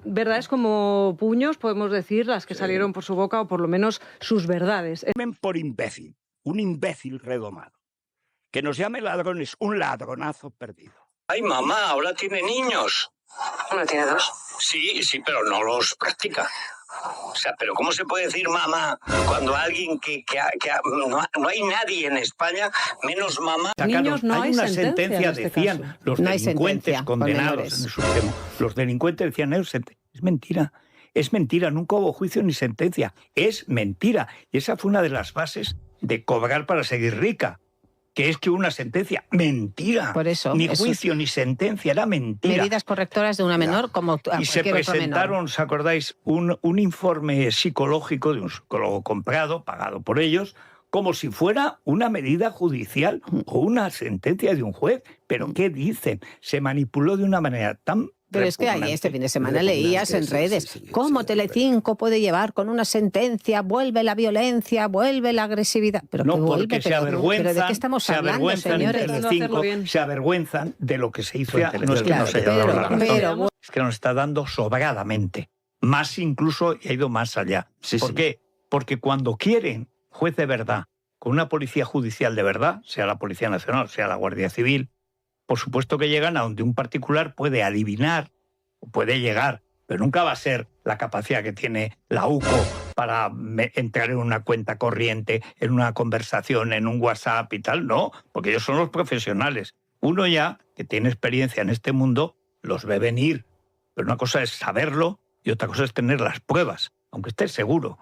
Verdades como puños, podemos decir, las que salieron por su boca, o por lo menos sus verdades. Por imbécil, un imbécil redomado. Que nos llame ladrones, un ladronazo perdido. Ay, mamá, ahora tiene niños. ¿Uno tiene 2? Sí, pero no los practica. O sea, pero ¿cómo se puede decir mamá cuando alguien no hay nadie en España menos mamá? Niños, no hay una sentencia, en este decían caso. los No hay delincuentes sentencia condenados en el Supremo. Los delincuentes decían, es mentira. Es mentira, nunca hubo juicio ni sentencia. Es mentira. Y esa fue una de las bases de cobrar para seguir rica. Que es que una sentencia, mentira. Por eso, ni juicio ni sentencia, era mentira. Medidas correctoras de una menor como Y se presentaron, ¿os acordáis? Un informe psicológico de un psicólogo comprado, pagado por ellos, como si fuera una medida judicial o una sentencia de un juez. ¿Pero qué dicen? Se manipuló de una manera tan... Pero es que ahí este fin de semana leías en redes cómo Telecinco puede llevar con una sentencia, vuelve la violencia, vuelve la agresividad. Pero no, que vuelve, porque se avergüenzan, ¿pero de qué estamos hablando, señores? Se avergüenzan de lo que se hizo en Telecinco. No es que Claro, nos haya dado la razón, pero es que nos está dando sobradamente. Más incluso, y ha ido más allá. ¿Por qué? Porque cuando quieren juez de verdad, con una policía judicial de verdad, sea la Policía Nacional, sea la Guardia Civil, por supuesto que llegan a donde un particular puede adivinar o puede llegar, pero nunca va a ser la capacidad que tiene la UCO para entrar en una cuenta corriente, en una conversación, en un WhatsApp y tal. No, porque ellos son los profesionales. Uno ya, que tiene experiencia en este mundo, los ve venir. Pero una cosa es saberlo y otra cosa es tener las pruebas, aunque estés seguro.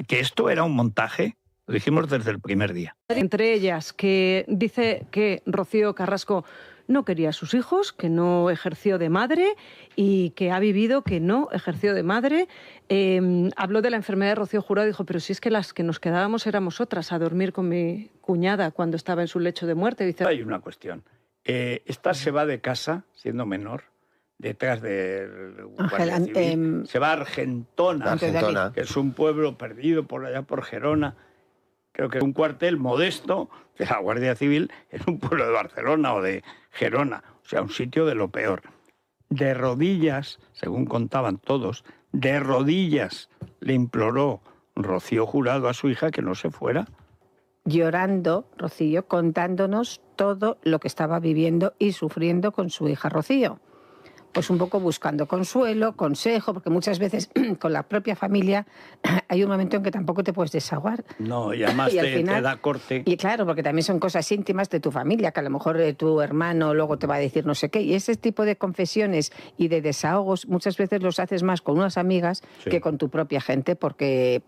Que esto era un montaje, lo dijimos desde el primer día. Entre ellas, que dice que Rocío Carrasco no quería a sus hijos, que no ejerció de madre y que ha vivido que no ejerció de madre. Habló de la enfermedad de Rocío Jurado y dijo, pero si es que las que nos quedábamos éramos otras, a dormir con mi cuñada cuando estaba en su lecho de muerte. Dice, hay una cuestión. Esta se va de casa, siendo menor, detrás del Guardia Civil. Se va a Argentona, que es un pueblo perdido por allá por Gerona. Creo que es un cuartel modesto de la Guardia Civil en un pueblo de Barcelona o de Gerona. O sea, un sitio de lo peor. De rodillas, según contaban todos, de rodillas le imploró Rocío Jurado a su hija que no se fuera. Llorando, Rocío, contándonos todo lo que estaba viviendo y sufriendo con su hija Rocío. Pues un poco buscando consuelo, consejo, porque muchas veces con la propia familia hay un momento en que tampoco te puedes desahogar. No, y además te da corte. Y claro, porque también son cosas íntimas de tu familia, que a lo mejor tu hermano luego te va a decir no sé qué. Y ese tipo de confesiones y de desahogos muchas veces los haces más con unas amigas que con tu propia gente, porque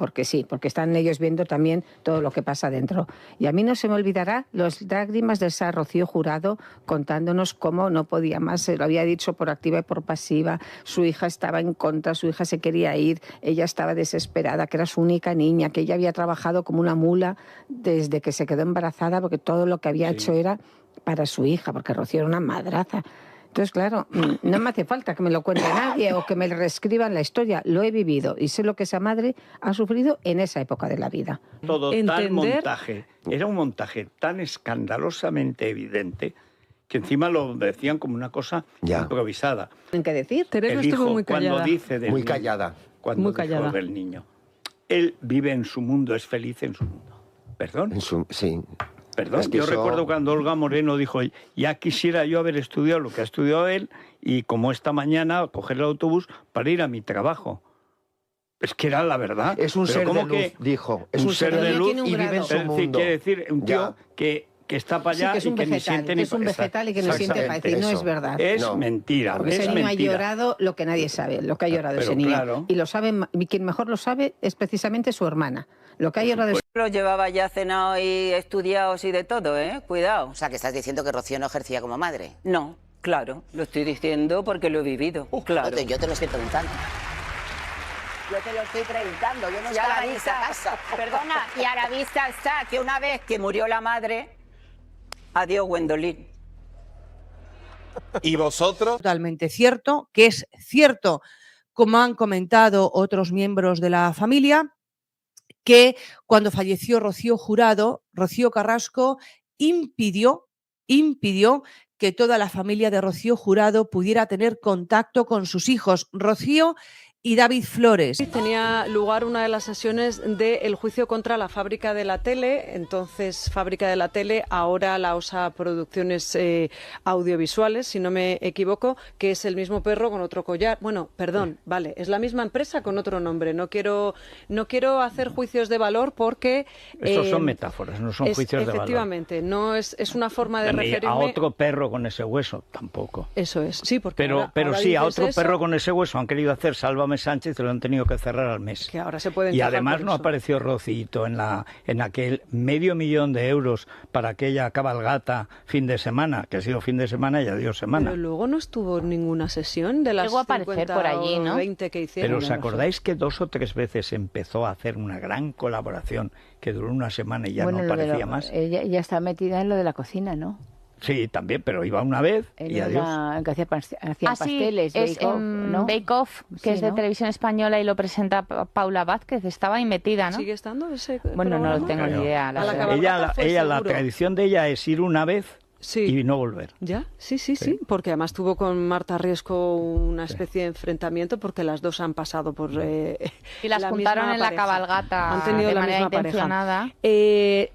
están ellos viendo también todo lo que pasa dentro. Y a mí no se me olvidará las lágrimas de esa Rocío Jurado contándonos cómo no podía más, se lo había dicho por activa y por pasiva, su hija estaba en contra, su hija se quería ir, ella estaba desesperada, que era su única niña, que ella había trabajado como una mula desde que se quedó embarazada, porque todo lo que había hecho era para su hija, porque Rocío era una madraza. Entonces, claro, no me hace falta que me lo cuente nadie o que me reescriban la historia, lo he vivido y sé lo que esa madre ha sufrido en esa época de la vida. Todo tal montaje, era un montaje tan escandalosamente evidente que encima lo decían como una cosa improvisada. ¿En qué decir? Teresa estuvo muy callada. Cuando dice del muy niño, callada. Cuando muy dijo callada. del niño. Él vive en su mundo, es feliz en su mundo. ¿Perdón? Sí. Perdón, es que yo recuerdo cuando Olga Moreno dijo, ya quisiera yo haber estudiado lo que ha estudiado él y como esta mañana coger el autobús para ir a mi trabajo. Es que era la verdad. Es un ser de luz, dijo. Es un ser de luz y vive en su mundo. Quiere decir, un tío que está para allá que es un y que vegetal, ni siente que es un vegetal y que no siente para decir, no es verdad. Es mentira. Porque ese niño ha llorado lo que nadie sabe, lo que ha llorado ese niño. Claro. Y lo sabe, y quien mejor lo sabe es precisamente su hermana. Lo que ha llorado Lo llevaba ya cenado y estudiados y de todo, Cuidado. O sea, que estás diciendo que Rocío no ejercía como madre. No, claro, lo estoy diciendo porque lo he vivido, claro. Yo te lo estoy preguntando. Yo te lo estoy preguntando, yo no Y a estaba la en vista, esa casa. perdona, y a la vista está que una vez que murió la madre, adiós Gwendolyn. ¿Y vosotros? Totalmente cierto, que es cierto, como han comentado otros miembros de la familia, que cuando falleció Rocío Jurado, Rocío Carrasco impidió que toda la familia de Rocío Jurado pudiera tener contacto con sus hijos, Rocío y David Flores. Tenía lugar una de las sesiones del juicio contra la Fábrica de la Tele, entonces Fábrica de la Tele, ahora la OSA Producciones Audiovisuales, si no me equivoco, que es el mismo perro con otro collar. Bueno, perdón, vale, es la misma empresa con otro nombre. No quiero hacer juicios de valor porque... Estos son metáforas, no son juicios de valor. Efectivamente, no es una forma de referirme... A otro perro con ese hueso, tampoco. Eso es, sí, porque Pero sí, a otro perro con ese hueso han querido hacer Sálvame Sánchez, lo han tenido que cerrar al mes. Que ahora se pueden y además no apareció Rocito en aquel $500,000 de euros para aquella cabalgata fin de semana, que ha sido fin de semana y adiós semana. Pero luego no estuvo ninguna sesión de las 50 por allí, ¿no? 20 que hicieron. Pero ¿os acordáis que 2 o 3 veces empezó a hacer una gran colaboración que duró una semana y ya no aparecía más? Ella está metida en lo de la cocina, ¿no? Sí, también, pero iba una vez y adiós. Que hacía pasteles, es ¿no? Bake Off, que es de Televisión Española y lo presenta Paula Vázquez. Estaba ahí metida, ¿no? ¿Sigue estando ese Bueno, no lo tengo ni idea. La tradición de ella es ir una vez y no volver. ¿Ya? Sí, porque además tuvo con Marta Riesco una especie de enfrentamiento porque las dos han pasado por y las juntaron en la cabalgata. Han tenido de la manera misma intencionada. Pareja.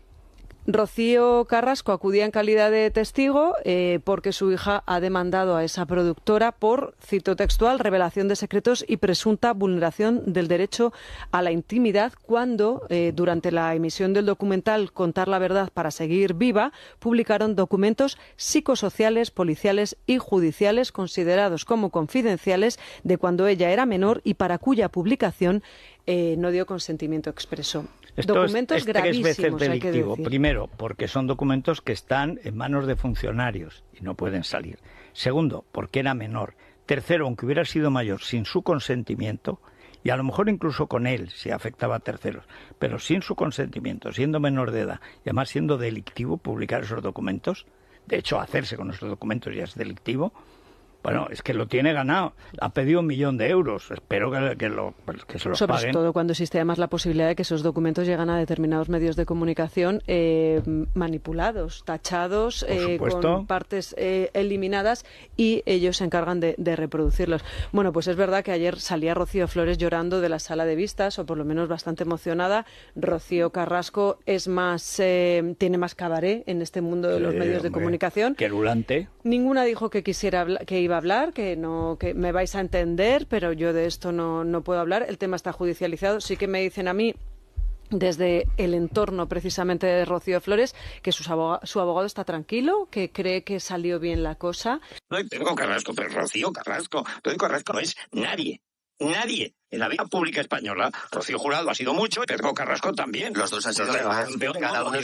Rocío Carrasco acudía en calidad de testigo porque su hija ha demandado a esa productora por, cito textual, revelación de secretos y presunta vulneración del derecho a la intimidad cuando, durante la emisión del documental Contar la verdad para seguir viva, publicaron documentos psicosociales, policiales y judiciales considerados como confidenciales de cuando ella era menor y para cuya publicación no dio consentimiento expreso. Documentos es 3 gravísimos, veces delictivo. hay que decir. Primero, porque son documentos que están en manos de funcionarios y no pueden salir. Segundo, porque era menor. Tercero, aunque hubiera sido mayor sin su consentimiento, y a lo mejor incluso con él, si afectaba a terceros, pero sin su consentimiento, siendo menor de edad y además siendo delictivo publicar esos documentos, de hecho hacerse con esos documentos ya es delictivo. Bueno, es que lo tiene ganado. Ha pedido €1.000.000 de euros. Espero que se los Sobre paguen. todo cuando existe además la posibilidad de que esos documentos llegan a determinados medios de comunicación manipulados, tachados, con partes eliminadas y ellos se encargan de reproducirlos. Bueno, pues es verdad que ayer salía Rocío Flores llorando de la sala de vistas, o por lo menos bastante emocionada. Rocío Carrasco es más tiene más cabaret en este mundo de los medios de comunicación. Querulante. Ninguna dijo que quisiera que iba a hablar, que me vais a entender, pero yo de esto no puedo hablar. El tema está judicializado. Sí que me dicen a mí, desde el entorno precisamente de Rocío Flores, que su abogado está tranquilo, que cree que salió bien la cosa. No tengo Carrasco, pero Rocío Carrasco no es nadie. Nadie en la vida pública española. Rocío Jurado ha sido mucho y Pedro Carrasco también. Los dos han sido campeón. Cada uno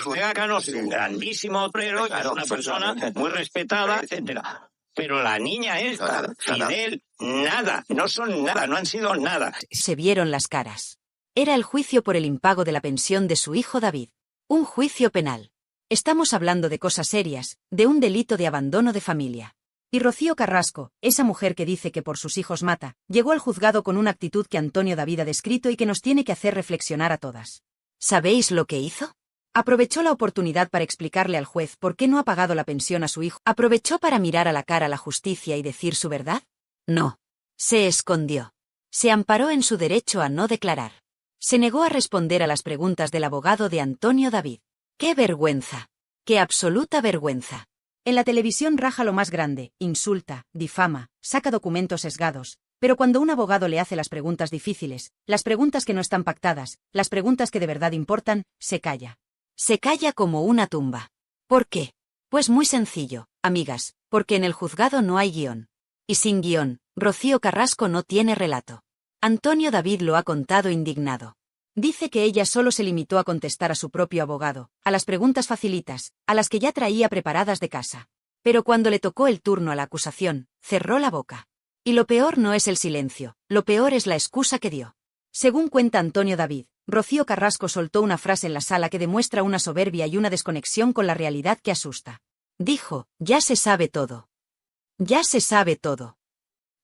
es un grandísimo obrero, es una persona muy respetada, etcétera. Pero la niña esta, Fidel, nada, no son nada, no han sido nada. Se vieron las caras. Era el juicio por el impago de la pensión de su hijo David. Un juicio penal. Estamos hablando de cosas serias, de un delito de abandono de familia. Y Rocío Carrasco, esa mujer que dice que por sus hijos mata, llegó al juzgado con una actitud que Antonio David ha descrito y que nos tiene que hacer reflexionar a todas. ¿Sabéis lo que hizo? Aprovechó la oportunidad para explicarle al juez por qué no ha pagado la pensión a su hijo. ¿Aprovechó para mirar a la cara a la justicia y decir su verdad? No. Se escondió. Se amparó en su derecho a no declarar. Se negó a responder a las preguntas del abogado de Antonio David. ¡Qué vergüenza! ¡Qué absoluta vergüenza! En la televisión raja lo más grande, insulta, difama, saca documentos sesgados. Pero cuando un abogado le hace las preguntas difíciles, las preguntas que no están pactadas, las preguntas que de verdad importan, se calla. Se calla como una tumba. ¿Por qué? Pues muy sencillo, amigas, porque en el juzgado no hay guión. Y sin guión, Rocío Carrasco no tiene relato. Antonio David lo ha contado indignado. Dice que ella solo se limitó a contestar a su propio abogado, a las preguntas facilitas, a las que ya traía preparadas de casa. Pero cuando le tocó el turno a la acusación, cerró la boca. Y lo peor no es el silencio, lo peor es la excusa que dio. Según cuenta Antonio David, Rocío Carrasco soltó una frase en la sala que demuestra una soberbia y una desconexión con la realidad que asusta. Dijo, ya se sabe todo. Ya se sabe todo.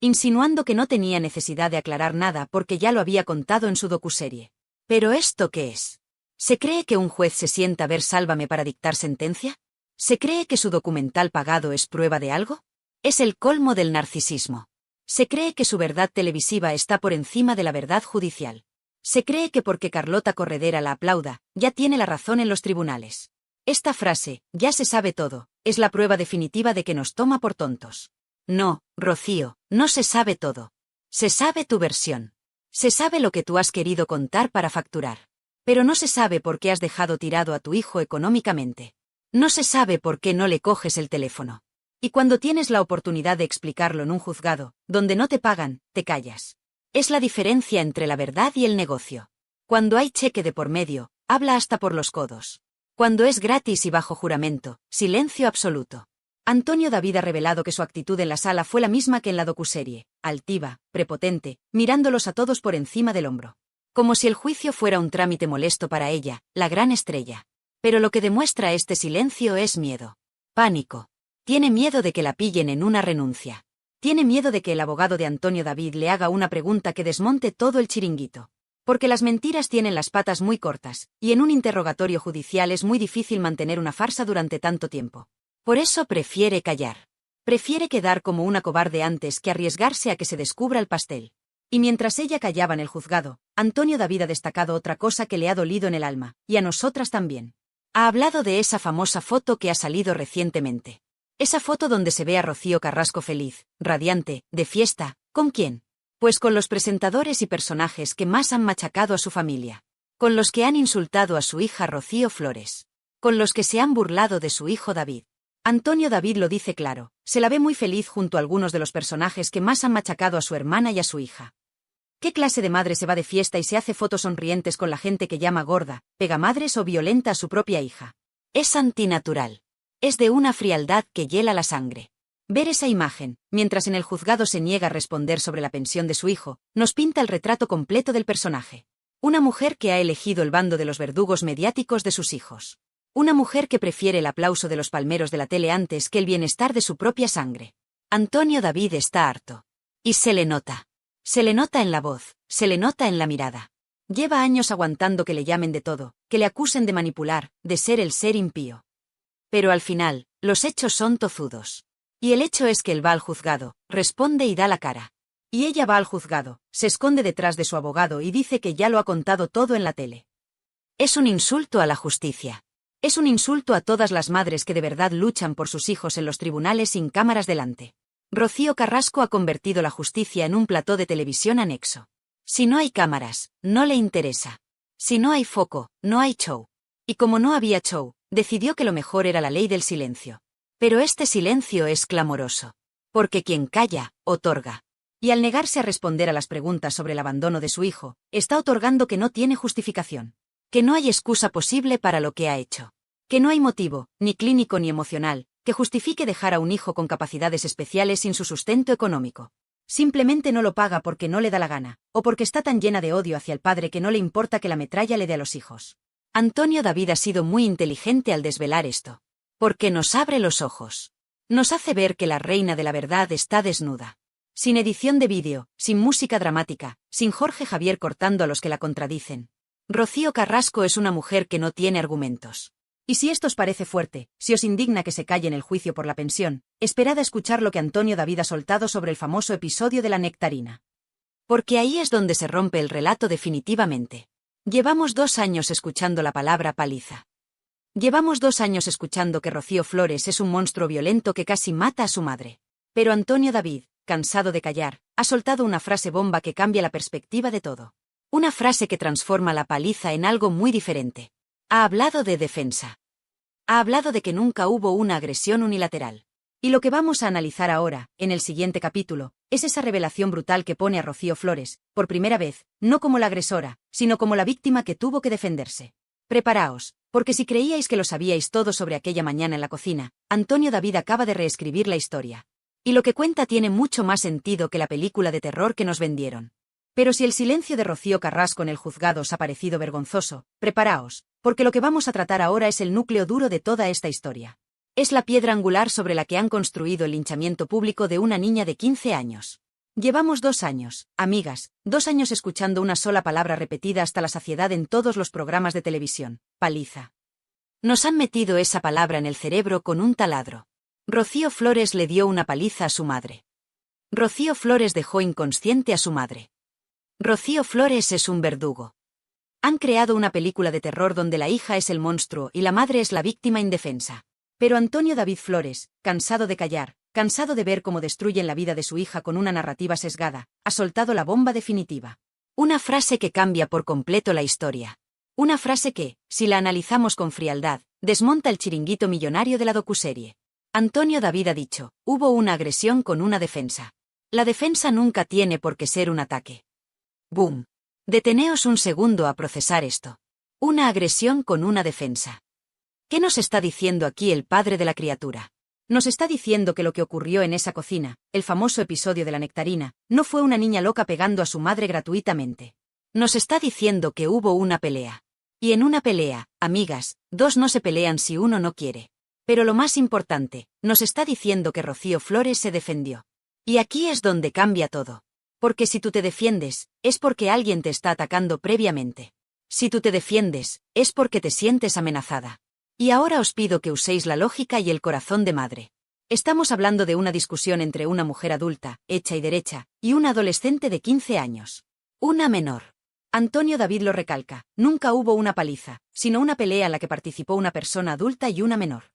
Insinuando que no tenía necesidad de aclarar nada porque ya lo había contado en su docuserie. ¿Pero esto qué es? ¿Se cree que un juez se sienta a ver Sálvame para dictar sentencia? ¿Se cree que su documental pagado es prueba de algo? Es el colmo del narcisismo. Se cree que su verdad televisiva está por encima de la verdad judicial. Se cree que porque Carlota Corredera la aplauda, ya tiene la razón en los tribunales. Esta frase, ya se sabe todo, es la prueba definitiva de que nos toma por tontos. No, Rocío, no se sabe todo. Se sabe tu versión. Se sabe lo que tú has querido contar para facturar. Pero no se sabe por qué has dejado tirado a tu hijo económicamente. No se sabe por qué no le coges el teléfono. Y cuando tienes la oportunidad de explicarlo en un juzgado, donde no te pagan, te callas. Es la diferencia entre la verdad y el negocio. Cuando hay cheque de por medio, habla hasta por los codos. Cuando es gratis y bajo juramento, silencio absoluto. Antonio David ha revelado que su actitud en la sala fue la misma que en la docuserie, altiva, prepotente, mirándolos a todos por encima del hombro. Como si el juicio fuera un trámite molesto para ella, la gran estrella. Pero lo que demuestra este silencio es miedo. Pánico. Tiene miedo de que la pillen en una renuncia. Tiene miedo de que el abogado de Antonio David le haga una pregunta que desmonte todo el chiringuito. Porque las mentiras tienen las patas muy cortas, y en un interrogatorio judicial es muy difícil mantener una farsa durante tanto tiempo. Por eso prefiere callar. Prefiere quedar como una cobarde antes que arriesgarse a que se descubra el pastel. Y mientras ella callaba en el juzgado, Antonio David ha destacado otra cosa que le ha dolido en el alma, y a nosotras también. Ha hablado de esa famosa foto que ha salido recientemente. Esa foto donde se ve a Rocío Carrasco feliz, radiante, de fiesta. ¿Con quién? Pues con los presentadores y personajes que más han machacado a su familia. Con los que han insultado a su hija Rocío Flores. Con los que se han burlado de su hijo David. Antonio David lo dice claro, se la ve muy feliz junto a algunos de los personajes que más han machacado a su hermana y a su hija. ¿Qué clase de madre se va de fiesta y se hace fotos sonrientes con la gente que llama gorda, pegamadres o violenta a su propia hija? Es antinatural. Es de una frialdad que hiela la sangre. Ver esa imagen, mientras en el juzgado se niega a responder sobre la pensión de su hijo, nos pinta el retrato completo del personaje. Una mujer que ha elegido el bando de los verdugos mediáticos de sus hijos. Una mujer que prefiere el aplauso de los palmeros de la tele antes que el bienestar de su propia sangre. Antonio David está harto. Y se le nota. Se le nota en la voz, se le nota en la mirada. Lleva años aguantando que le llamen de todo, que le acusen de manipular, de ser el ser impío. Pero al final, los hechos son tozudos. Y el hecho es que él va al juzgado, responde y da la cara. Y ella va al juzgado, se esconde detrás de su abogado y dice que ya lo ha contado todo en la tele. Es un insulto a la justicia. Es un insulto a todas las madres que de verdad luchan por sus hijos en los tribunales sin cámaras delante. Rocío Carrasco ha convertido la justicia en un plató de televisión anexo. Si no hay cámaras, no le interesa. Si no hay foco, no hay show. Y como no había show, decidió que lo mejor era la ley del silencio. Pero este silencio es clamoroso. Porque quien calla, otorga. Y al negarse a responder a las preguntas sobre el abandono de su hijo, está otorgando que no tiene justificación. Que no hay excusa posible para lo que ha hecho. Que no hay motivo, ni clínico ni emocional, que justifique dejar a un hijo con capacidades especiales sin su sustento económico. Simplemente no lo paga porque no le da la gana, o porque está tan llena de odio hacia el padre que no le importa que la metralla le dé a los hijos. Antonio David ha sido muy inteligente al desvelar esto. Porque nos abre los ojos. Nos hace ver que la reina de la verdad está desnuda. Sin edición de vídeo, sin música dramática, sin Jorge Javier cortando a los que la contradicen. Rocío Carrasco es una mujer que no tiene argumentos. Y si esto os parece fuerte, si os indigna que se calle en el juicio por la pensión, esperad a escuchar lo que Antonio David ha soltado sobre el famoso episodio de la nectarina. Porque ahí es donde se rompe el relato definitivamente. Llevamos 2 años escuchando la palabra paliza. Llevamos 2 años escuchando que Rocío Flores es un monstruo violento que casi mata a su madre. Pero Antonio David, cansado de callar, ha soltado una frase bomba que cambia la perspectiva de todo. Una frase que transforma la paliza en algo muy diferente. Ha hablado de defensa. Ha hablado de que nunca hubo una agresión unilateral. Y lo que vamos a analizar ahora, en el siguiente capítulo, es esa revelación brutal que pone a Rocío Flores, por primera vez, no como la agresora, sino como la víctima que tuvo que defenderse. Preparaos, porque si creíais que lo sabíais todo sobre aquella mañana en la cocina, Antonio David acaba de reescribir la historia. Y lo que cuenta tiene mucho más sentido que la película de terror que nos vendieron. Pero si el silencio de Rocío Carrasco en el juzgado os ha parecido vergonzoso, preparaos, porque lo que vamos a tratar ahora es el núcleo duro de toda esta historia. Es la piedra angular sobre la que han construido el linchamiento público de una niña de 15 años. Llevamos 2 años, amigas, 2 años escuchando una sola palabra repetida hasta la saciedad en todos los programas de televisión: paliza. Nos han metido esa palabra en el cerebro con un taladro. Rocío Flores le dio una paliza a su madre. Rocío Flores dejó inconsciente a su madre. Rocío Flores es un verdugo. Han creado una película de terror donde la hija es el monstruo y la madre es la víctima indefensa. Pero Antonio David Flores, cansado de callar, cansado de ver cómo destruyen la vida de su hija con una narrativa sesgada, ha soltado la bomba definitiva. Una frase que cambia por completo la historia. Una frase que, si la analizamos con frialdad, desmonta el chiringuito millonario de la docuserie. Antonio David ha dicho, hubo una agresión con una defensa. La defensa nunca tiene por qué ser un ataque. ¡Boom! Deteneos un segundo a procesar esto. Una agresión con una defensa. ¿Qué nos está diciendo aquí el padre de la criatura? Nos está diciendo que lo que ocurrió en esa cocina, el famoso episodio de la nectarina, no fue una niña loca pegando a su madre gratuitamente. Nos está diciendo que hubo una pelea. Y en una pelea, amigas, dos no se pelean si uno no quiere. Pero lo más importante, nos está diciendo que Rocío Flores se defendió. Y aquí es donde cambia todo. Porque si tú te defiendes, es porque alguien te está atacando previamente. Si tú te defiendes, es porque te sientes amenazada. Y ahora os pido que uséis la lógica y el corazón de madre. Estamos hablando de una discusión entre una mujer adulta, hecha y derecha, y una adolescente de 15 años. Una menor. Antonio David lo recalca, nunca hubo una paliza, sino una pelea en la que participó una persona adulta y una menor.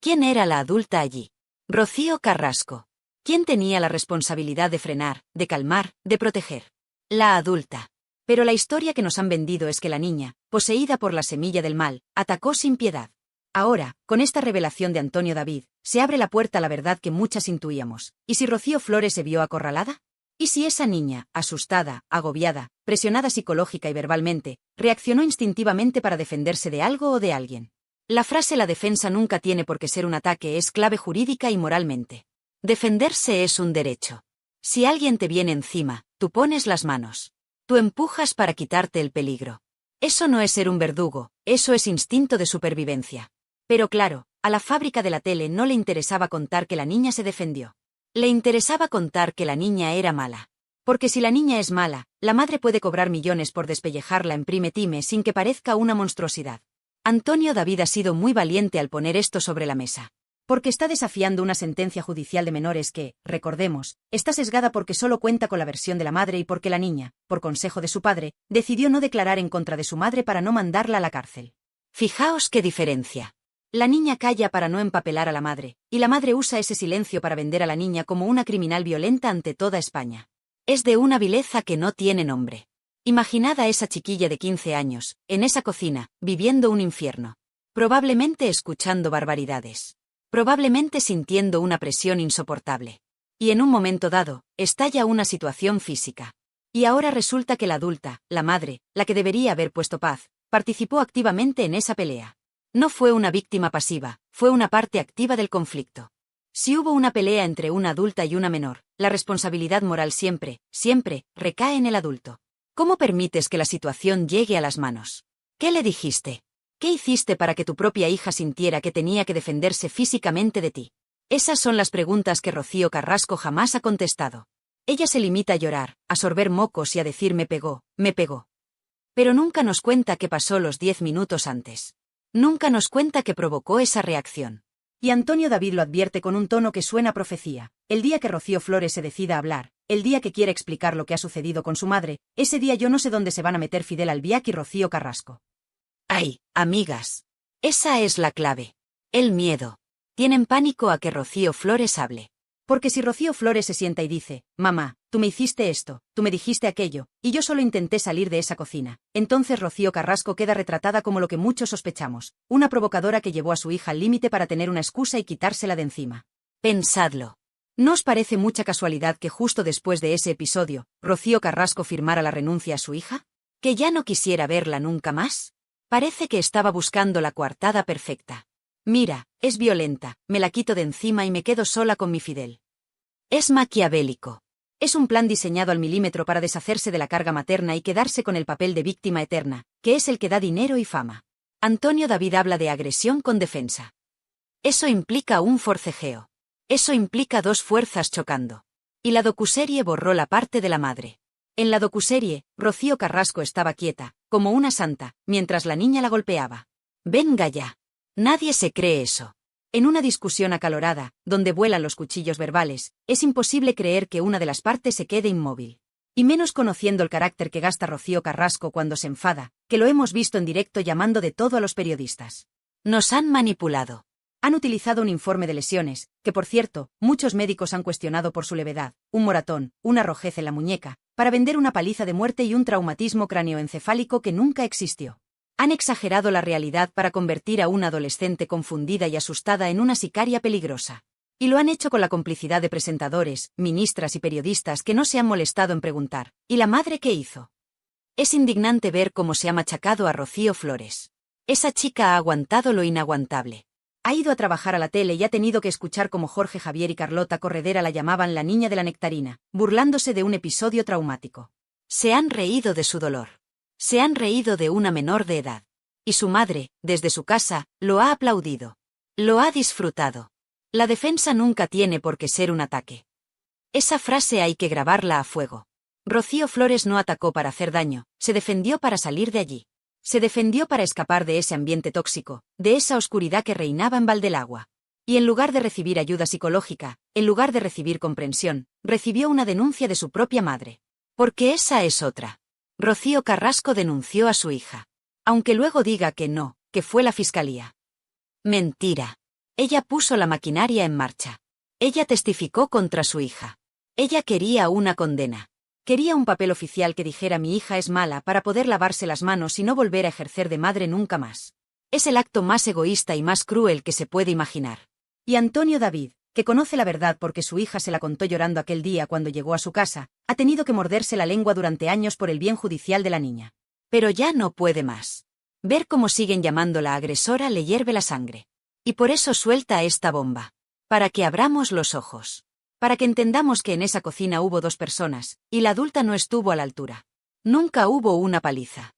¿Quién era la adulta allí? Rocío Carrasco. ¿Quién tenía la responsabilidad de frenar, de calmar, de proteger? La adulta. Pero la historia que nos han vendido es que la niña, poseída por la semilla del mal, atacó sin piedad. Ahora, con esta revelación de Antonio David, se abre la puerta a la verdad que muchas intuíamos. ¿Y si Rocío Flores se vio acorralada? ¿Y si esa niña, asustada, agobiada, presionada psicológica y verbalmente, reaccionó instintivamente para defenderse de algo o de alguien? La frase "la defensa nunca tiene por qué ser un ataque" es clave jurídica y moralmente. Defenderse es un derecho. Si alguien te viene encima, tú pones las manos. Tú empujas para quitarte el peligro. Eso no es ser un verdugo, eso es instinto de supervivencia. Pero claro, a la fábrica de la tele no le interesaba contar que la niña se defendió. Le interesaba contar que la niña era mala. Porque si la niña es mala, la madre puede cobrar millones por despellejarla en prime time sin que parezca una monstruosidad. Antonio David ha sido muy valiente al poner esto sobre la mesa. Porque está desafiando una sentencia judicial de menores que, recordemos, está sesgada porque solo cuenta con la versión de la madre y porque la niña, por consejo de su padre, decidió no declarar en contra de su madre para no mandarla a la cárcel. Fijaos qué diferencia. La niña calla para no empapelar a la madre, y la madre usa ese silencio para vender a la niña como una criminal violenta ante toda España. Es de una vileza que no tiene nombre. Imaginad a esa chiquilla de 15 años, en esa cocina, viviendo un infierno. Probablemente escuchando barbaridades. Probablemente sintiendo una presión insoportable. Y en un momento dado, estalla una situación física. Y ahora resulta que la adulta, la madre, la que debería haber puesto paz, participó activamente en esa pelea. No fue una víctima pasiva, fue una parte activa del conflicto. Si hubo una pelea entre una adulta y una menor, la responsabilidad moral siempre, siempre, recae en el adulto. ¿Cómo permites que la situación llegue a las manos? ¿Qué le dijiste? ¿Qué hiciste para que tu propia hija sintiera que tenía que defenderse físicamente de ti? Esas son las preguntas que Rocío Carrasco jamás ha contestado. Ella se limita a llorar, a sorber mocos y a decir me pegó, me pegó. Pero nunca nos cuenta qué pasó los 10 minutos antes. Nunca nos cuenta qué provocó esa reacción. Y Antonio David lo advierte con un tono que suena a profecía. El día que Rocío Flores se decida a hablar, el día que quiera explicar lo que ha sucedido con su madre, ese día yo no sé dónde se van a meter Fidel Albiac y Rocío Carrasco. ¡Ay, amigas! Esa es la clave. El miedo. Tienen pánico a que Rocío Flores hable. Porque si Rocío Flores se sienta y dice, mamá, tú me hiciste esto, tú me dijiste aquello, y yo solo intenté salir de esa cocina, entonces Rocío Carrasco queda retratada como lo que muchos sospechamos, una provocadora que llevó a su hija al límite para tener una excusa y quitársela de encima. Pensadlo. ¿No os parece mucha casualidad que justo después de ese episodio, Rocío Carrasco firmara la renuncia a su hija? ¿Que ya no quisiera verla nunca más? Parece que estaba buscando la coartada perfecta. Mira, es violenta, me la quito de encima y me quedo sola con mi Fidel. Es maquiavélico. Es un plan diseñado al milímetro para deshacerse de la carga materna y quedarse con el papel de víctima eterna, que es el que da dinero y fama. Antonio David habla de agresión con defensa. Eso implica un forcejeo. Eso implica dos fuerzas chocando. Y la docuserie borró la parte de la madre. En la docuserie, Rocío Carrasco estaba quieta, como una santa, mientras la niña la golpeaba. Venga ya. Nadie se cree eso. En una discusión acalorada, donde vuelan los cuchillos verbales, es imposible creer que una de las partes se quede inmóvil. Y menos conociendo el carácter que gasta Rocío Carrasco cuando se enfada, que lo hemos visto en directo llamando de todo a los periodistas. Nos han manipulado. Han utilizado un informe de lesiones, que por cierto, muchos médicos han cuestionado por su levedad, un moratón, una rojez en la muñeca, para vender una paliza de muerte y un traumatismo cráneoencefálico que nunca existió. Han exagerado la realidad para convertir a una adolescente confundida y asustada en una sicaria peligrosa. Y lo han hecho con la complicidad de presentadores, ministras y periodistas que no se han molestado en preguntar, ¿y la madre qué hizo? Es indignante ver cómo se ha machacado a Rocío Flores. Esa chica ha aguantado lo inaguantable. Ha ido a trabajar a la tele y ha tenido que escuchar cómo Jorge Javier y Carlota Corredera la llamaban la niña de la nectarina, burlándose de un episodio traumático. Se han reído de su dolor. Se han reído de una menor de edad. Y su madre, desde su casa, lo ha aplaudido. Lo ha disfrutado. La defensa nunca tiene por qué ser un ataque. Esa frase hay que grabarla a fuego. Rocío Flores no atacó para hacer daño, se defendió para salir de allí. Se defendió para escapar de ese ambiente tóxico, de esa oscuridad que reinaba en Valdelagua. Y en lugar de recibir ayuda psicológica, en lugar de recibir comprensión, recibió una denuncia de su propia madre. Porque esa es otra. Rocío Carrasco denunció a su hija. Aunque luego diga que no, que fue la fiscalía. Mentira. Ella puso la maquinaria en marcha. Ella testificó contra su hija. Ella quería una condena. Quería un papel oficial que dijera mi hija es mala para poder lavarse las manos y no volver a ejercer de madre nunca más. Es el acto más egoísta y más cruel que se puede imaginar. Y Antonio David, que conoce la verdad porque su hija se la contó llorando aquel día cuando llegó a su casa, ha tenido que morderse la lengua durante años por el bien judicial de la niña. Pero ya no puede más. Ver cómo siguen llamándola agresora le hierve la sangre. Y por eso suelta esta bomba. Para que abramos los ojos. Para que entendamos que en esa cocina hubo 2 personas, y la adulta no estuvo a la altura. Nunca hubo una paliza.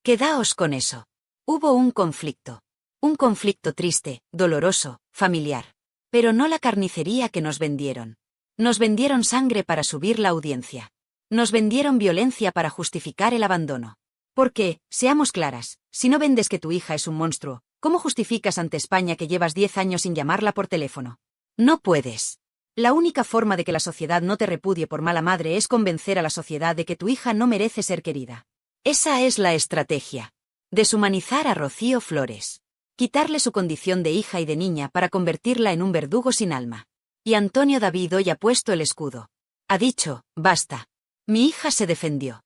Quedaos con eso. Hubo un conflicto. Un conflicto triste, doloroso, familiar. Pero no la carnicería que nos vendieron. Nos vendieron sangre para subir la audiencia. Nos vendieron violencia para justificar el abandono. Porque, seamos claras, si no vendes que tu hija es un monstruo, ¿cómo justificas ante España que llevas 10 años sin llamarla por teléfono? No puedes. La única forma de que la sociedad no te repudie por mala madre es convencer a la sociedad de que tu hija no merece ser querida. Esa es la estrategia. Deshumanizar a Rocío Flores. Quitarle su condición de hija y de niña para convertirla en un verdugo sin alma. Y Antonio David hoy ha puesto el escudo. Ha dicho, basta. Mi hija se defendió.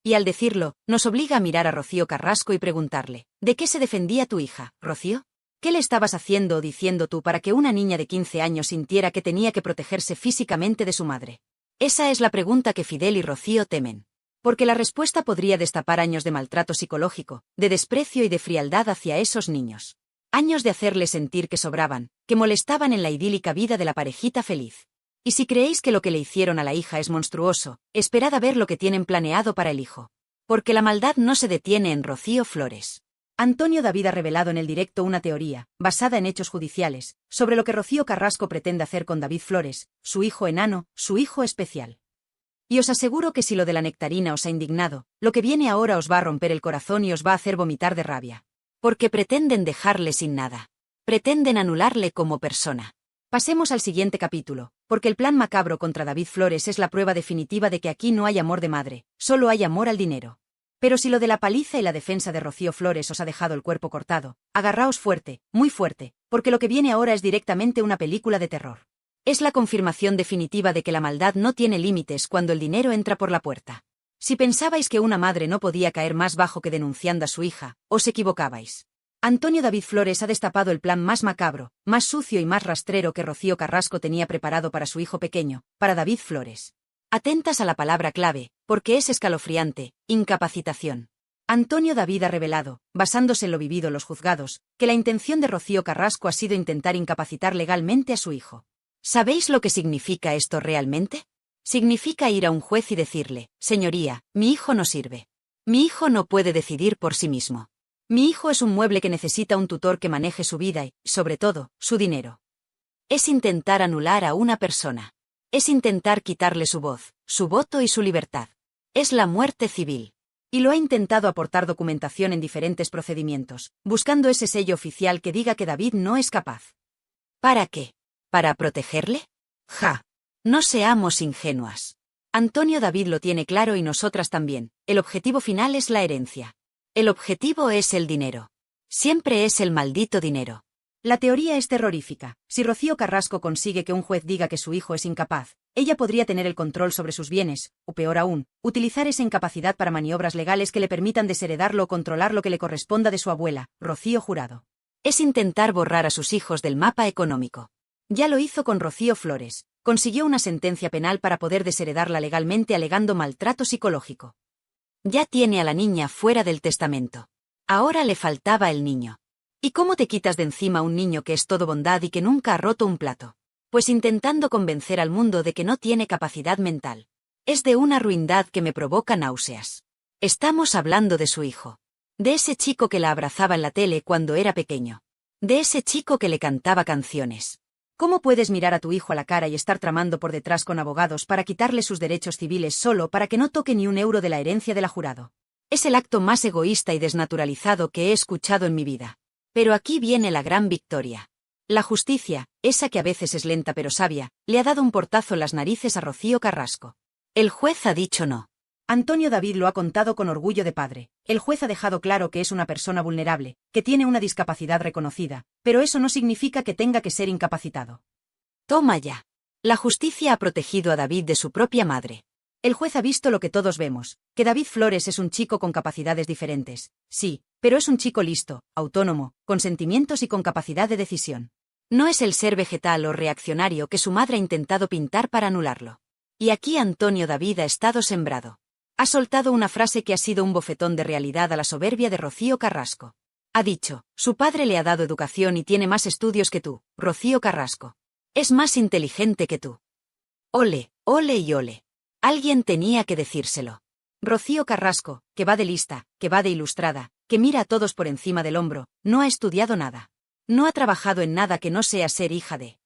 Y al decirlo, nos obliga a mirar a Rocío Carrasco y preguntarle, ¿de qué se defendía tu hija, Rocío? ¿Qué le estabas haciendo o diciendo tú para que una niña de 15 años sintiera que tenía que protegerse físicamente de su madre? Esa es la pregunta que Fidel y Rocío temen. Porque la respuesta podría destapar años de maltrato psicológico, de desprecio y de frialdad hacia esos niños. Años de hacerles sentir que sobraban, que molestaban en la idílica vida de la parejita feliz. Y si creéis que lo que le hicieron a la hija es monstruoso, esperad a ver lo que tienen planeado para el hijo. Porque la maldad no se detiene en Rocío Flores. Antonio David ha revelado en el directo una teoría, basada en hechos judiciales, sobre lo que Rocío Carrasco pretende hacer con David Flores, su hijo enano, su hijo especial. Y os aseguro que si lo de la nectarina os ha indignado, lo que viene ahora os va a romper el corazón y os va a hacer vomitar de rabia. Porque pretenden dejarle sin nada. Pretenden anularle como persona. Pasemos al siguiente capítulo, porque el plan macabro contra David Flores es la prueba definitiva de que aquí no hay amor de madre, solo hay amor al dinero. Pero si lo de la paliza y la defensa de Rocío Flores os ha dejado el cuerpo cortado, agarraos fuerte, muy fuerte, porque lo que viene ahora es directamente una película de terror. Es la confirmación definitiva de que la maldad no tiene límites cuando el dinero entra por la puerta. Si pensabais que una madre no podía caer más bajo que denunciando a su hija, os equivocabais. Antonio David Flores ha destapado el plan más macabro, más sucio y más rastrero que Rocío Carrasco tenía preparado para su hijo pequeño, para David Flores. Atentas a la palabra clave, porque es escalofriante, incapacitación. Antonio David ha revelado, basándose en lo vivido en los juzgados, que la intención de Rocío Carrasco ha sido intentar incapacitar legalmente a su hijo. ¿Sabéis lo que significa esto realmente? Significa ir a un juez y decirle, señoría, mi hijo no sirve. Mi hijo no puede decidir por sí mismo. Mi hijo es un mueble que necesita un tutor que maneje su vida y, sobre todo, su dinero. Es intentar anular a una persona. Es intentar quitarle su voz, su voto y su libertad. Es la muerte civil. Y lo ha intentado aportar documentación en diferentes procedimientos, buscando ese sello oficial que diga que David no es capaz. ¿Para qué? ¿Para protegerle? ¡Ja! No seamos ingenuas. Antonio David lo tiene claro y nosotras también. El objetivo final es la herencia. El objetivo es el dinero. Siempre es el maldito dinero. La teoría es terrorífica. Si Rocío Carrasco consigue que un juez diga que su hijo es incapaz, ella podría tener el control sobre sus bienes, o peor aún, utilizar esa incapacidad para maniobras legales que le permitan desheredarlo o controlar lo que le corresponda de su abuela, Rocío Jurado. Es intentar borrar a sus hijos del mapa económico. Ya lo hizo con Rocío Flores. Consiguió una sentencia penal para poder desheredarla legalmente alegando maltrato psicológico. Ya tiene a la niña fuera del testamento. Ahora le faltaba el niño. ¿Y cómo te quitas de encima un niño que es todo bondad y que nunca ha roto un plato? Pues intentando convencer al mundo de que no tiene capacidad mental. Es de una ruindad que me provoca náuseas. Estamos hablando de su hijo. De ese chico que la abrazaba en la tele cuando era pequeño. De ese chico que le cantaba canciones. ¿Cómo puedes mirar a tu hijo a la cara y estar tramando por detrás con abogados para quitarle sus derechos civiles solo para que no toque ni un euro de la herencia de la Jurado? Es el acto más egoísta y desnaturalizado que he escuchado en mi vida. Pero aquí viene la gran victoria. La justicia, esa que a veces es lenta pero sabia, le ha dado un portazo en las narices a Rocío Carrasco. El juez ha dicho no. Antonio David lo ha contado con orgullo de padre. El juez ha dejado claro que es una persona vulnerable, que tiene una discapacidad reconocida, pero eso no significa que tenga que ser incapacitado. Toma ya. La justicia ha protegido a David de su propia madre. El juez ha visto lo que todos vemos, que David Flores es un chico con capacidades diferentes. Sí, pero es un chico listo, autónomo, con sentimientos y con capacidad de decisión. No es el ser vegetal o reaccionario que su madre ha intentado pintar para anularlo. Y aquí Antonio David ha estado sembrado. Ha soltado una frase que ha sido un bofetón de realidad a la soberbia de Rocío Carrasco. Ha dicho, su padre le ha dado educación y tiene más estudios que tú, Rocío Carrasco. Es más inteligente que tú. Ole, ole y ole. Alguien tenía que decírselo. Rocío Carrasco, que va de lista, que va de ilustrada, que mira a todos por encima del hombro, no ha estudiado nada. No ha trabajado en nada que no sea ser hija de.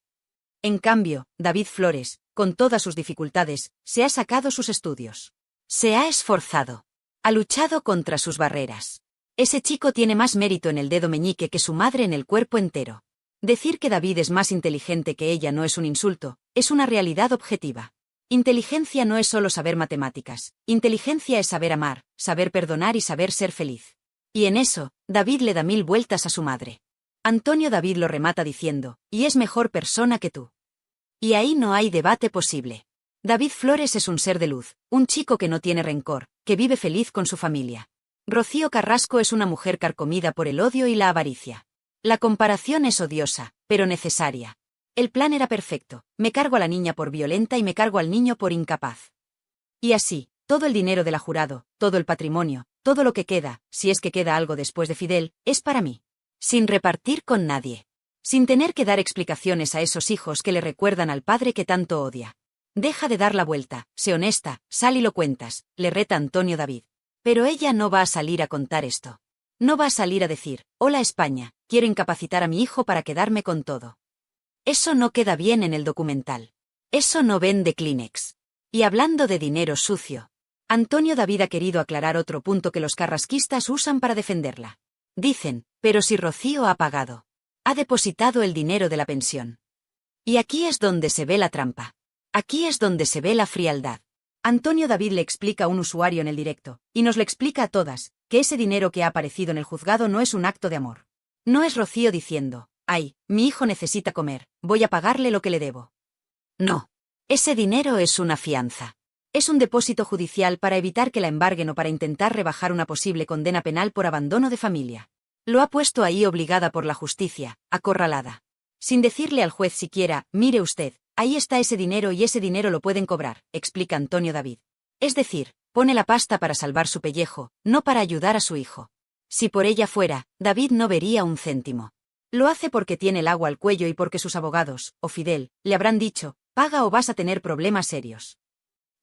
En cambio, David Flores, con todas sus dificultades, se ha sacado sus estudios. Se ha esforzado. Ha luchado contra sus barreras. Ese chico tiene más mérito en el dedo meñique que su madre en el cuerpo entero. Decir que David es más inteligente que ella no es un insulto, es una realidad objetiva. Inteligencia no es solo saber matemáticas. Inteligencia es saber amar, saber perdonar y saber ser feliz. Y en eso, David le da 1000 vueltas a su madre. Antonio David lo remata diciendo, y es mejor persona que tú. Y ahí no hay debate posible. David Flores es un ser de luz, un chico que no tiene rencor, que vive feliz con su familia. Rocío Carrasco es una mujer carcomida por el odio y la avaricia. La comparación es odiosa, pero necesaria. El plan era perfecto, me cargo a la niña por violenta y me cargo al niño por incapaz. Y así, todo el dinero de la Jurado, todo el patrimonio, todo lo que queda, si es que queda algo después de Fidel, es para mí. Sin repartir con nadie. Sin tener que dar explicaciones a esos hijos que le recuerdan al padre que tanto odia. Deja de dar la vuelta, sé honesta, sal y lo cuentas, le reta Antonio David. Pero ella no va a salir a contar esto. No va a salir a decir, hola España, quiero incapacitar a mi hijo para quedarme con todo. Eso no queda bien en el documental. Eso no vende Kleenex. Y hablando de dinero sucio, Antonio David ha querido aclarar otro punto que los carrasquistas usan para defenderla. Dicen, pero si Rocío ha pagado. Ha depositado el dinero de la pensión. Y aquí es donde se ve la trampa. Aquí es donde se ve la frialdad. Antonio David le explica a un usuario en el directo, y nos lo explica a todas, que ese dinero que ha aparecido en el juzgado no es un acto de amor. No es Rocío diciendo, ay, mi hijo necesita comer, voy a pagarle lo que le debo. No. Ese dinero es una fianza. Es un depósito judicial para evitar que la embarguen o para intentar rebajar una posible condena penal por abandono de familia. Lo ha puesto ahí obligada por la justicia, acorralada. Sin decirle al juez siquiera, mire usted, ahí está ese dinero y ese dinero lo pueden cobrar, explica Antonio David. Es decir, pone la pasta para salvar su pellejo, no para ayudar a su hijo. Si por ella fuera, David no vería un céntimo. Lo hace porque tiene el agua al cuello y porque sus abogados, o Fidel, le habrán dicho, paga o vas a tener problemas serios.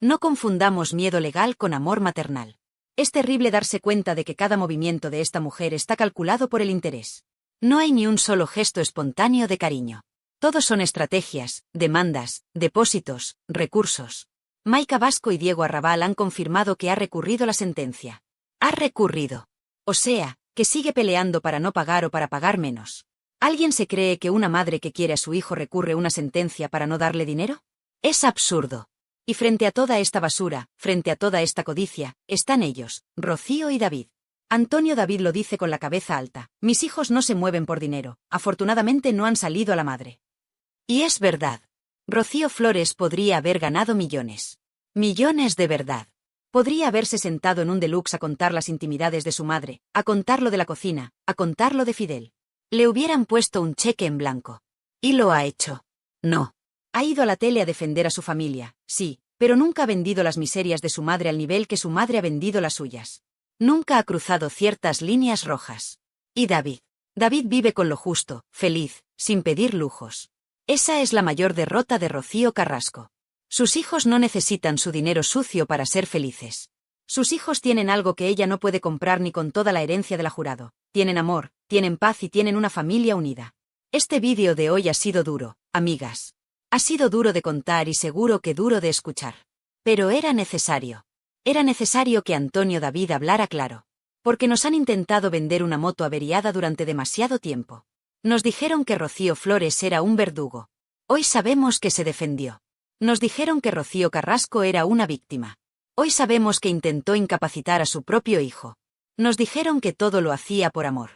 No confundamos miedo legal con amor maternal. Es terrible darse cuenta de que cada movimiento de esta mujer está calculado por el interés. No hay ni un solo gesto espontáneo de cariño. Todos son estrategias, demandas, depósitos, recursos. Maica Vasco y Diego Arrabal han confirmado que ha recurrido la sentencia. Ha recurrido. O sea, que sigue peleando para no pagar o para pagar menos. ¿Alguien se cree que una madre que quiere a su hijo recurre una sentencia para no darle dinero? Es absurdo. Y frente a toda esta basura, frente a toda esta codicia, están ellos, Rocío y David. Antonio David lo dice con la cabeza alta. Mis hijos no se mueven por dinero, afortunadamente no han salido a la madre. Y es verdad. Rocío Flores podría haber ganado millones. Millones de verdad. Podría haberse sentado en un deluxe a contar las intimidades de su madre, a contar lo de la cocina, a contar lo de Fidel. Le hubieran puesto un cheque en blanco. ¿Y lo ha hecho? No. Ha ido a la tele a defender a su familia, sí, pero nunca ha vendido las miserias de su madre al nivel que su madre ha vendido las suyas. Nunca ha cruzado ciertas líneas rojas. ¿Y David? David vive con lo justo, feliz, sin pedir lujos. Esa es la mayor derrota de Rocío Carrasco. Sus hijos no necesitan su dinero sucio para ser felices. Sus hijos tienen algo que ella no puede comprar ni con toda la herencia de la jurado. Tienen amor, tienen paz y tienen una familia unida. Este vídeo de hoy ha sido duro, amigas. Ha sido duro de contar y seguro que duro de escuchar. Pero era necesario. Era necesario que Antonio David hablara claro. Porque nos han intentado vender una moto averiada durante demasiado tiempo. Nos dijeron que Rocío Flores era un verdugo. Hoy sabemos que se defendió. Nos dijeron que Rocío Carrasco era una víctima. Hoy sabemos que intentó incapacitar a su propio hijo. Nos dijeron que todo lo hacía por amor.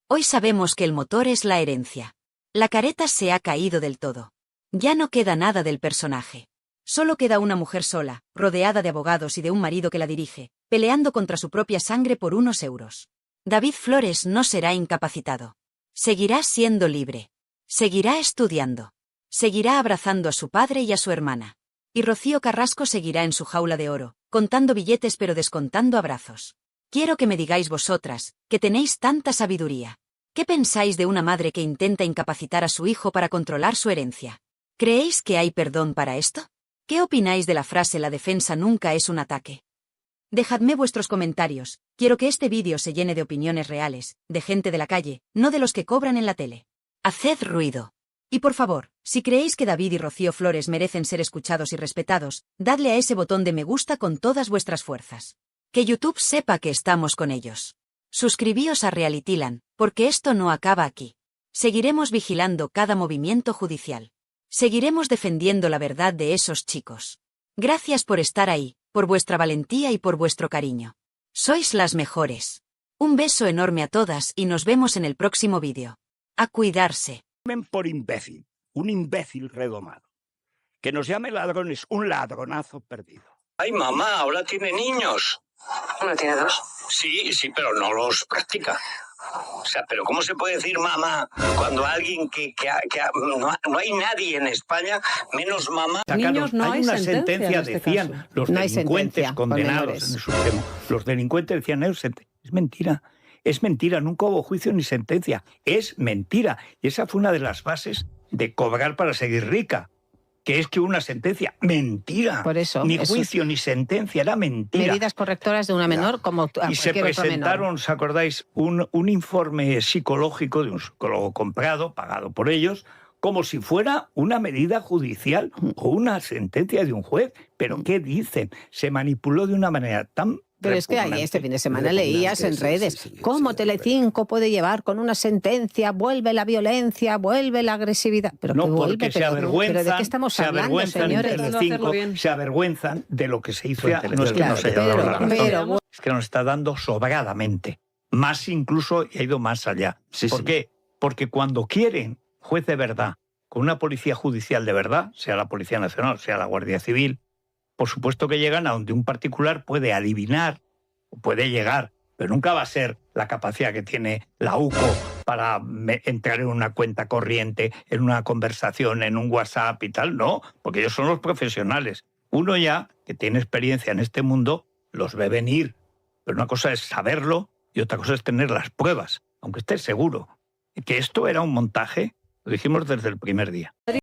Hoy sabemos que el motor es la herencia. La careta se ha caído del todo. Ya no queda nada del personaje. Solo queda una mujer sola, rodeada de abogados y de un marido que la dirige, peleando contra su propia sangre por unos euros. David Flores no será incapacitado. Seguirá siendo libre. Seguirá estudiando. Seguirá abrazando a su padre y a su hermana. Y Rocío Carrasco seguirá en su jaula de oro, contando billetes pero descontando abrazos. Quiero que me digáis vosotras, que tenéis tanta sabiduría. ¿Qué pensáis de una madre que intenta incapacitar a su hijo para controlar su herencia? ¿Creéis que hay perdón para esto? ¿Qué opináis de la frase la defensa nunca es un ataque? Dejadme vuestros comentarios, quiero que este vídeo se llene de opiniones reales, de gente de la calle, no de los que cobran en la tele. Haced ruido. Y por favor, si creéis que David y Rocío Flores merecen ser escuchados y respetados, dadle a ese botón de me gusta con todas vuestras fuerzas. Que YouTube sepa que estamos con ellos. Suscribíos a Realityland, porque esto no acaba aquí. Seguiremos vigilando cada movimiento judicial. Seguiremos defendiendo la verdad de esos chicos. Gracias por estar ahí, por vuestra valentía y por vuestro cariño. Sois las mejores. Un beso enorme a todas y nos vemos en el próximo vídeo. A cuidarse. Por imbécil, un imbécil redomado. Que nos llame ladrones, un ladronazo perdido. Ay, mamá, ahora tiene niños. ¿Uno tiene dos? Sí, pero no los practica. O sea, pero ¿cómo se puede decir mamá cuando alguien no hay nadie en España menos mamá? Niños no hay una sentencia, decían caso. los No hay delincuentes sentencia, condenados en el Supremo. Los delincuentes decían, no, es mentira. Es mentira, nunca hubo juicio ni sentencia. Es mentira. Y esa fue una de las bases de cobrar para seguir rica. Que es que una sentencia, mentira. Por eso, ni juicio ni sentencia, era mentira. Medidas correctoras de una menor como a y se cualquier otra presentaron, menor. ¿os acordáis? Un informe psicológico de un psicólogo comprado, pagado por ellos, como si fuera una medida judicial o una sentencia de un juez. ¿Pero qué dicen? Se manipuló de una manera tan... Pero es que ahí este fin de semana leías en redes cómo Telecinco puede llevar con una sentencia, vuelve la violencia, vuelve la agresividad. Pero no, que vuelve, porque se avergüenzan, pero ¿de qué estamos hablando, señores? Se avergüenzan de lo que se hizo. No es que no se haya dado la razón. Es que nos está dando sobradamente. Más incluso, y ha ido más allá. ¿Por qué? Porque cuando quieren juez de verdad, con una policía judicial de verdad, sea la Policía Nacional, sea la Guardia Civil, por supuesto que llegan a donde un particular puede adivinar, puede llegar, pero nunca va a ser la capacidad que tiene la UCO para entrar en una cuenta corriente, en una conversación, en un WhatsApp y tal, no, porque ellos son los profesionales. Uno ya, que tiene experiencia en este mundo, los ve venir, pero una cosa es saberlo y otra cosa es tener las pruebas, aunque estés seguro. Que esto era un montaje, lo dijimos desde el primer día.